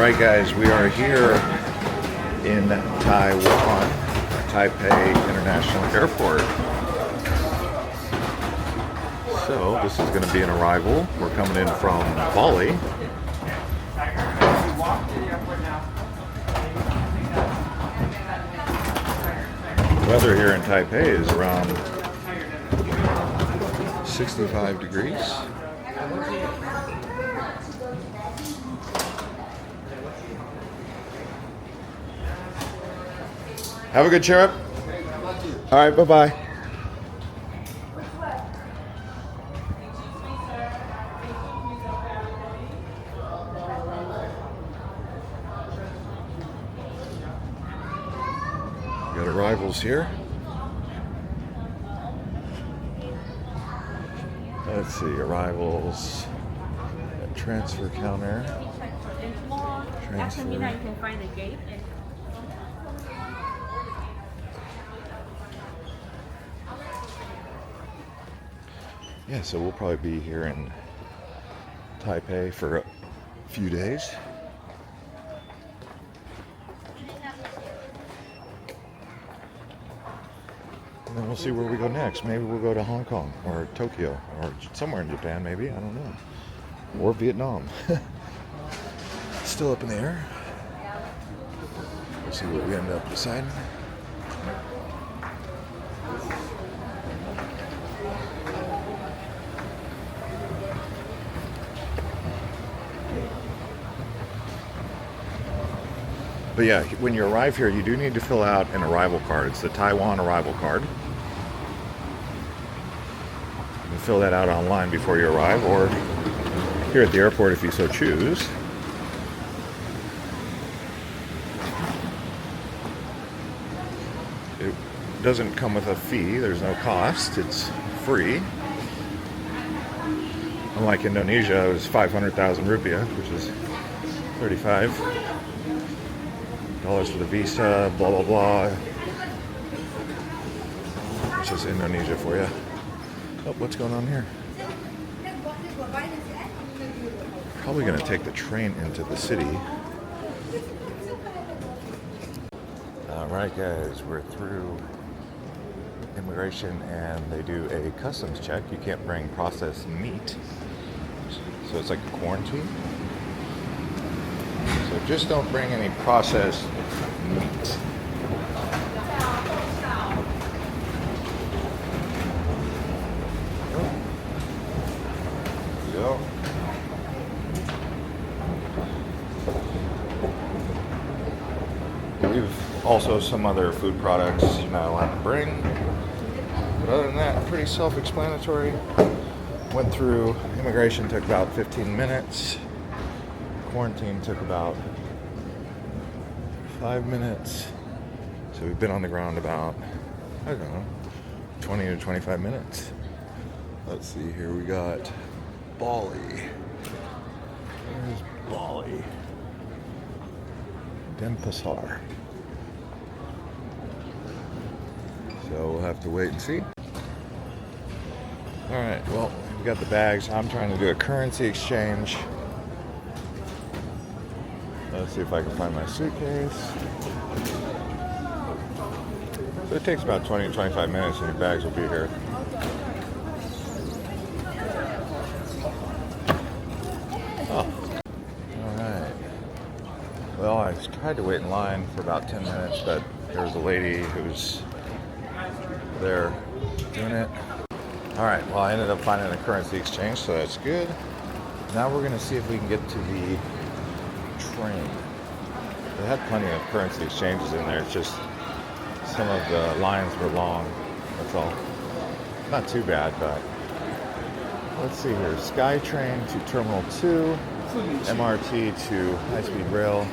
Alright guys, we are here in Taiwan, Taipei International Airport. So this is going to be an arrival. We're coming in from Bali. The weather here in Taipei is around 65 degrees. Have a good trip. All right, bye-bye. Got arrivals here. Let's see, arrivals at transfer counter. Transfer. You can find the gate. Yeah, so we'll probably be here in Taipei for a few days. And then we'll see where we go next. Maybe we'll go to Hong Kong or Tokyo or somewhere in Japan, maybe. I don't know. Or Vietnam. Still up in the air. We'll see what we end up deciding. But yeah, when you arrive here, you do need to fill out an arrival card. It's the Taiwan arrival card. You can fill that out online before you arrive, or here at the airport if you so choose. It doesn't come with a fee. There's no cost. It's free. Unlike Indonesia, it was 500,000 rupiah, which is 35 dollars for the visa, blah blah blah. It's just Indonesia for you. Oh, what's going on here? Probably gonna take the train into the city. Alright guys, we're through immigration and they do a customs check. You can't bring processed meat. So it's like a quarantine. So just don't bring any processed meat. There we go. We've also some other food products you're not allowed to bring. But other than that, pretty self-explanatory. Went through immigration, took about 15 minutes. Quarantine took about 5 minutes. So we've been on the ground about, I don't know, 20 to 25 minutes. Let's see, here we got Bali. There's Bali. Denpasar. So we'll have to wait and see. Alright, well, we got the bags. I'm trying to do a currency exchange. Let's see if I can find my suitcase. So it takes about 20 to 25 minutes and your bags will be here. Oh. Alright. Well, I tried to wait in line for about 10 minutes, but there was a lady who's there doing it. Alright, well I ended up finding a currency exchange, so that's good. Now we're going to see if we can get to the train. They had plenty of currency exchanges in there. It's just some of the lines were long. That's all. Not too bad, but let's see here. SkyTrain to Terminal 2, MRT to high-speed rail.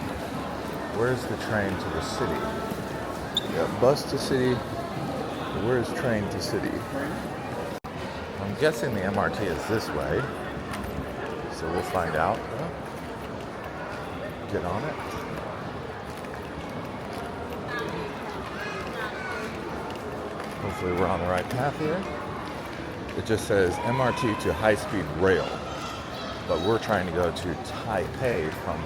Where's the train to the city? We got bus to city. Where's train to city? I'm guessing the MRT is this way. So we'll find out. Get on it. Hopefully we're on the right path here. It just says MRT to high-speed rail. But we're trying to go to Taipei from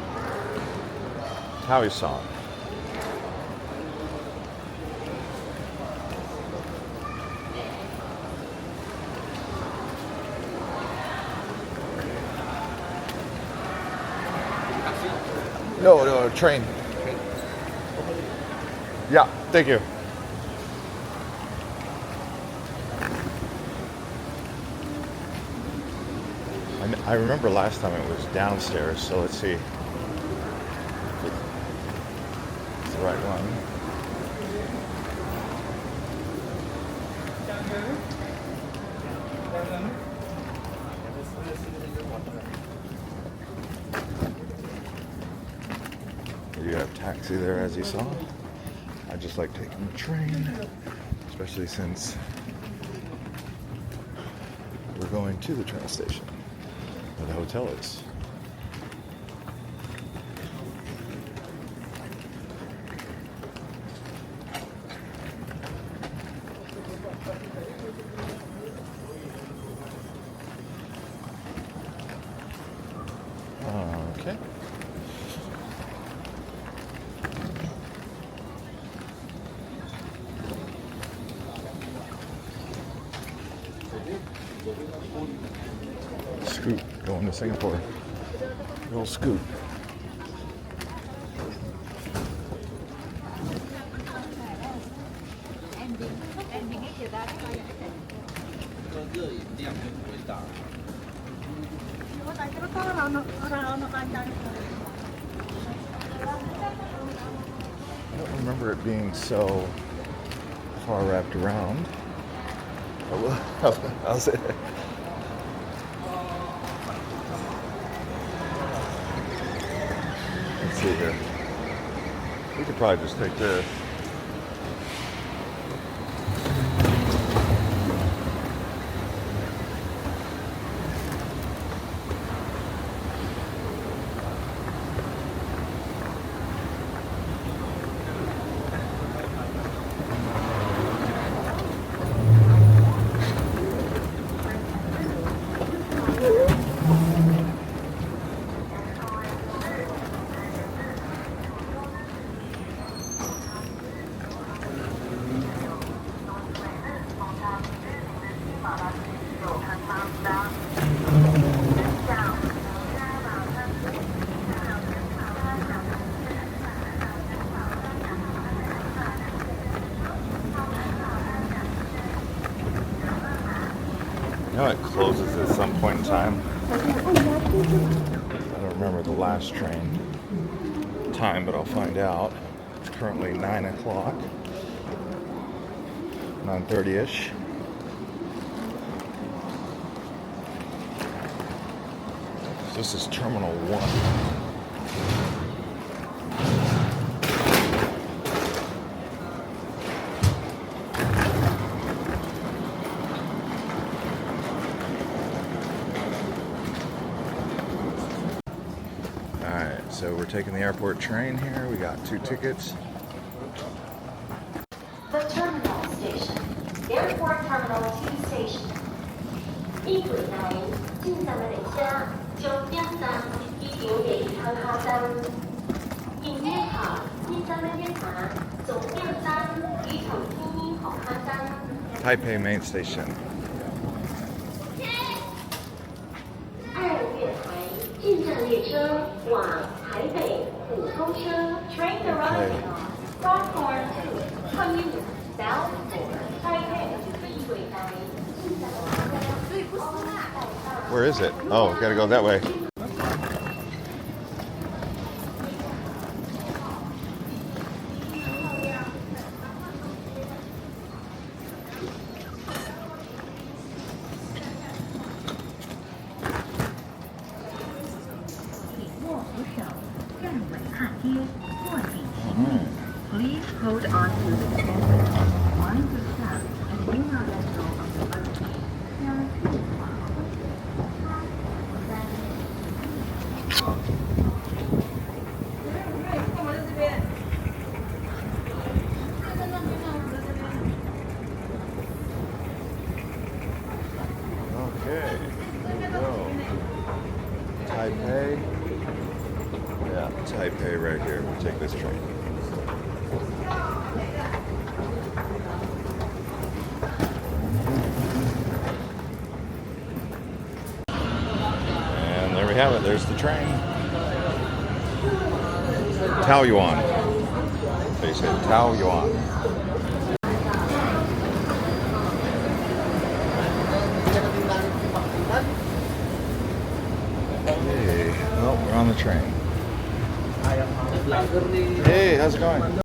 Taoyuan. No, train. Yeah, thank you. I remember last time it was downstairs, so let's see if it's the right one. You have taxi there, as you saw. I just like taking the train, especially since we're going to the train station where the hotel is. Okay. Scoot, going to Singapore. Little scoot. I don't remember it being so far wrapped around. I'll say that. Let's see here. We could probably just take this. You know it closes at some point in time. I don't remember the last train time, but I'll find out. It's currently 9 o'clock, 9:30-ish. This is Terminal 1. So we're taking the airport train here. We got 2 tickets. The terminal station. Airport Terminal 2 station. 呢條係專站嘅列車，終點站已經離開下站。迎接下呢站嘅列車，終點站已從天津航下站。Taipei Main Station. 2月台进站列车往台北普通车 Train arriving on platform 2 coming bound for Taipei 地轨台进站列車。 Where is it? Oh, gotta go that way. Please hold on to the standard. Mind the step and do not let go of the button. Okay, here we go. Taipei. Yeah. Taipei right here. We take this train. And there we have it. There's the train. Taoyuan. They said Taoyuan. Hey, well, we're on the train. Hey, how's it going?